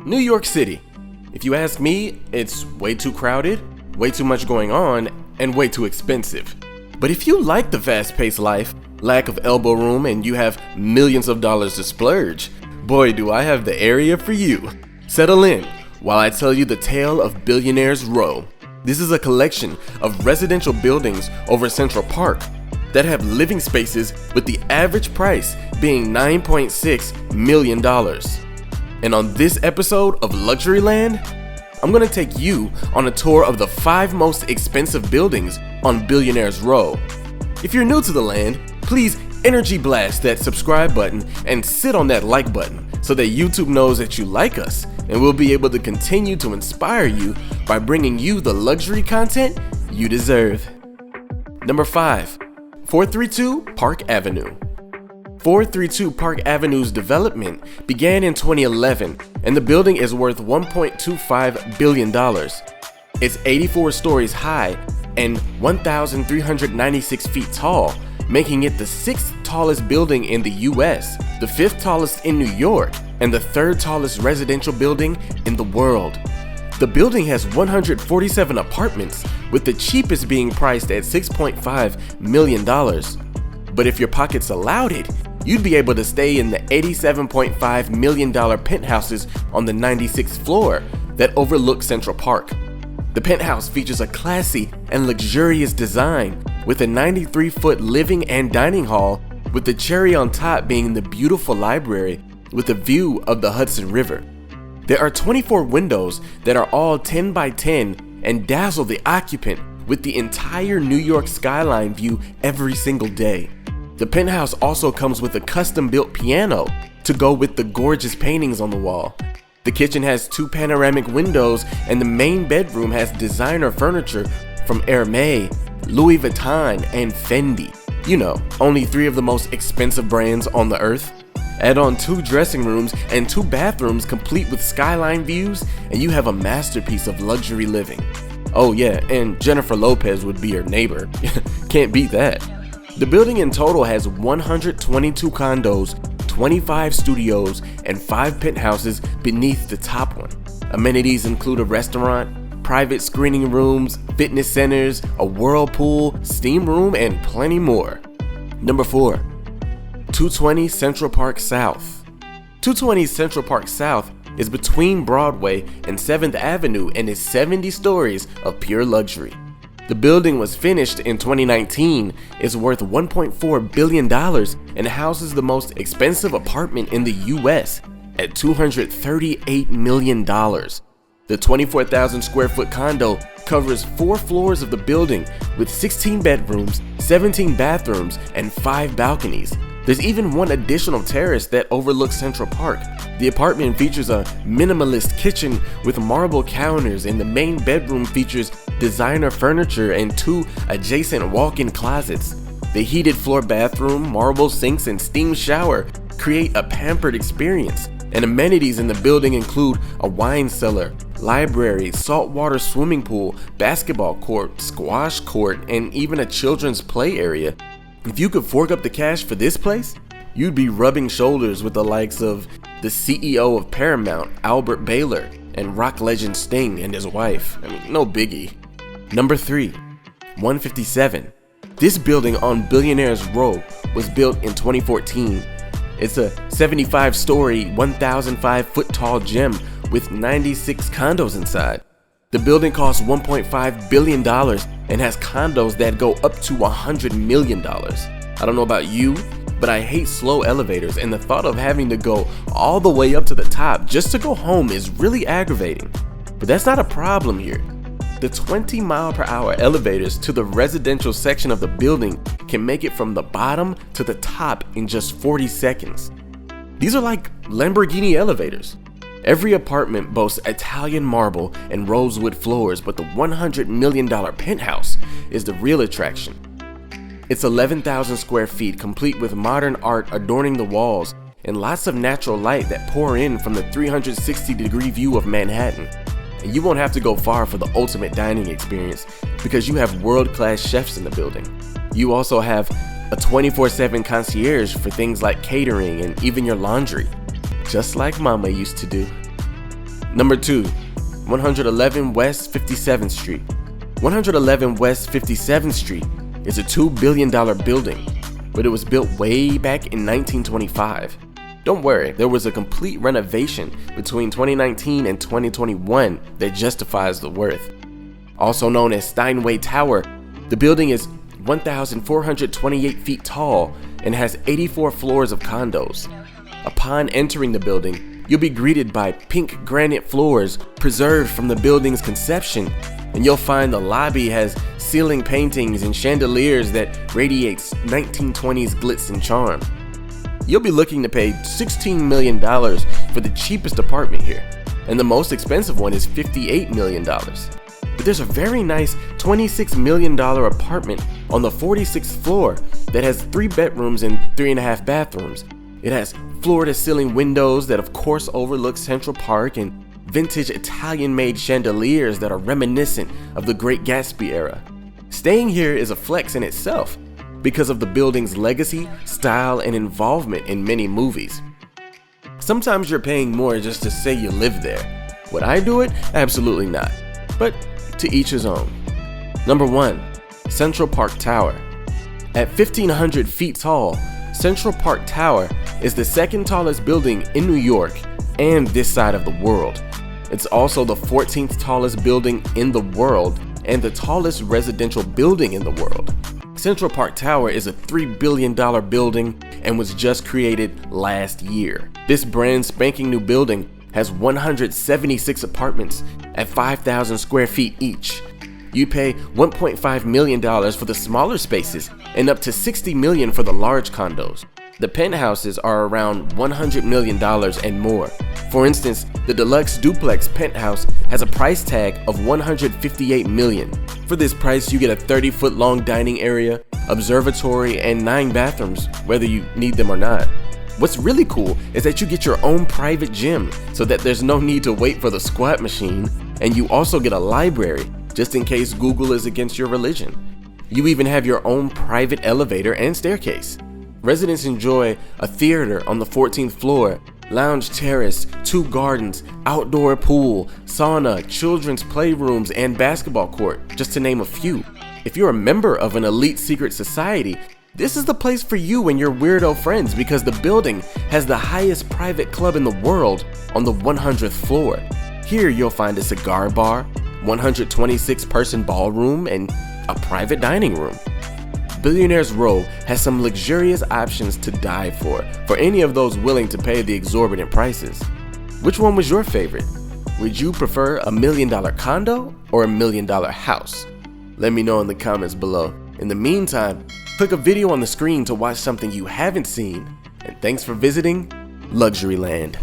New York City. If you ask me, it's way too crowded, way too much going on, and way too expensive. But if you like the fast-paced life, lack of elbow room, and you have millions of dollars to splurge, boy do I have the area for you. Settle in while I tell you the tale of Billionaire's Row. This is a collection of residential buildings over Central Park that have living spaces with the average price being $9.6 million. And on this episode of Luxury Land, I'm gonna take you on a tour of the 5 most expensive buildings on Billionaire's Row. If you're new to the land, please energy blast that subscribe button and sit on that like button so that YouTube knows that you like us, and we'll be able to continue to inspire you by bringing you the luxury content you deserve. Number 5, 432 Park Avenue. 432 Park Avenue's development began in 2011, and the building is worth $1.25 billion. It's 84 stories high and 1,396 feet tall, making it the 6th tallest building in the US, the 5th tallest in New York, and the 3rd tallest residential building in the world. The building has 147 apartments, with the cheapest being priced at $6.5 million. But if your pockets allowed it, you'd be able to stay in the $87.5 million penthouses on the 96th floor that overlook Central Park. The penthouse features a classy and luxurious design with a 93-foot living and dining hall, with the cherry on top being the beautiful library with a view of the Hudson River. There are 24 windows that are all 10 by 10 and dazzle the occupant with the entire New York skyline view every single day. The penthouse also comes with a custom-built piano to go with the gorgeous paintings on the wall. The kitchen has 2 panoramic windows, and the main bedroom has designer furniture from Hermès, Louis Vuitton, and Fendi. You know, only 3 of the most expensive brands on the earth. Add on 2 dressing rooms and 2 bathrooms complete with skyline views, and you have a masterpiece of luxury living. Oh yeah, and Jennifer Lopez would be your neighbor. Can't beat that. The building in total has 122 condos, 25 studios, and 5 penthouses beneath the top one. Amenities include a restaurant, private screening rooms, fitness centers, a whirlpool, steam room, and plenty more. Number 4, 220 Central Park South. 220 Central Park South is between Broadway and 7th Avenue and is 70 stories of pure luxury. The building was finished in 2019, is worth $1.4 billion, and houses the most expensive apartment in the US at $238 million. The 24,000 square foot condo covers 4 floors of the building with 16 bedrooms, 17 bathrooms, and 5 balconies. There's even 1 additional terrace that overlooks Central Park. The apartment features a minimalist kitchen with marble counters, and the main bedroom features designer furniture and 2 adjacent walk-in closets. The heated floor bathroom, marble sinks, and steam shower create a pampered experience. And amenities in the building include a wine cellar, library, saltwater swimming pool, basketball court, squash court, and even a children's play area. If you could fork up the cash for this place, you'd be rubbing shoulders with the likes of the CEO of Paramount, Albert Baylor, and rock legend Sting and his wife. No biggie. Number 3, 157. This building on Billionaire's Row was built in 2014. It's a 75-story, 1,005-foot tall gem with 96 condos inside. The building costs $1.5 billion and has condos that go up to $100 million. I don't know about you, but I hate slow elevators, and the thought of having to go all the way up to the top just to go home is really aggravating. But that's not a problem here. The 20-mile-per-hour elevators to the residential section of the building can make it from the bottom to the top in just 40 seconds. These are like Lamborghini elevators. Every apartment boasts Italian marble and rosewood floors, but the $100 million penthouse is the real attraction. It's 11,000 square feet, complete with modern art adorning the walls and lots of natural light that pour in from the 360-degree view of Manhattan. And you won't have to go far for the ultimate dining experience because you have world-class chefs in the building. You also have a 24/7 concierge for things like catering and even your laundry, just like Mama used to do. Number 2, 111 West 57th Street. 111 West 57th Street is a $2 billion building, but it was built way back in 1925. Don't worry, there was a complete renovation between 2019 and 2021 that justifies the worth. Also known as Steinway Tower, the building is 1,428 feet tall and has 84 floors of condos. Upon entering the building, you'll be greeted by pink granite floors preserved from the building's conception, and you'll find the lobby has ceiling paintings and chandeliers that radiates 1920s glitz and charm. You'll be looking to pay $16 million for the cheapest apartment here, and the most expensive one is $58 million. But there's a very nice $26 million apartment on the 46th floor that has 3 bedrooms and 3.5 bathrooms. It has floor-to-ceiling windows that of course overlook Central Park and vintage Italian-made chandeliers that are reminiscent of the Great Gatsby era. Staying here is a flex in itself because of the building's legacy, style, and involvement in many movies. Sometimes you're paying more just to say you live there. Would I do it? Absolutely not. But to each his own. Number 1, Central Park Tower. At 1,500 feet tall, Central Park Tower is the second tallest building in New York and this side of the world. It's also the 14th tallest building in the world and the tallest residential building in the world. Central Park Tower is a $3 billion building and was just created last year. This brand spanking new building has 176 apartments at 5,000 square feet each. You pay $1.5 million for the smaller spaces and up to $60 million for the large condos. The penthouses are around $100 million and more. For instance, the deluxe duplex penthouse has a price tag of $158 million. For this price, you get a 30-foot long dining area, observatory, and 9 bathrooms, whether you need them or not. What's really cool is that you get your own private gym so that there's no need to wait for the squat machine, and you also get a library just in case Google is against your religion. You even have your own private elevator and staircase. Residents enjoy a theater on the 14th floor, lounge terrace, 2 gardens, outdoor pool, sauna, children's playrooms, and basketball court, just to name a few. If you're a member of an elite secret society, this is the place for you and your weirdo friends because the building has the highest private club in the world on the 100th floor. Here you'll find a cigar bar, 126-person ballroom, and a private dining room. Billionaire's Row has some luxurious options to die for any of those willing to pay the exorbitant prices. Which one was your favorite? Would you prefer a $1 million condo or a $1 million house? Let me know in the comments below. In the meantime, click a video on the screen to watch something you haven't seen, and thanks for visiting Luxuryland.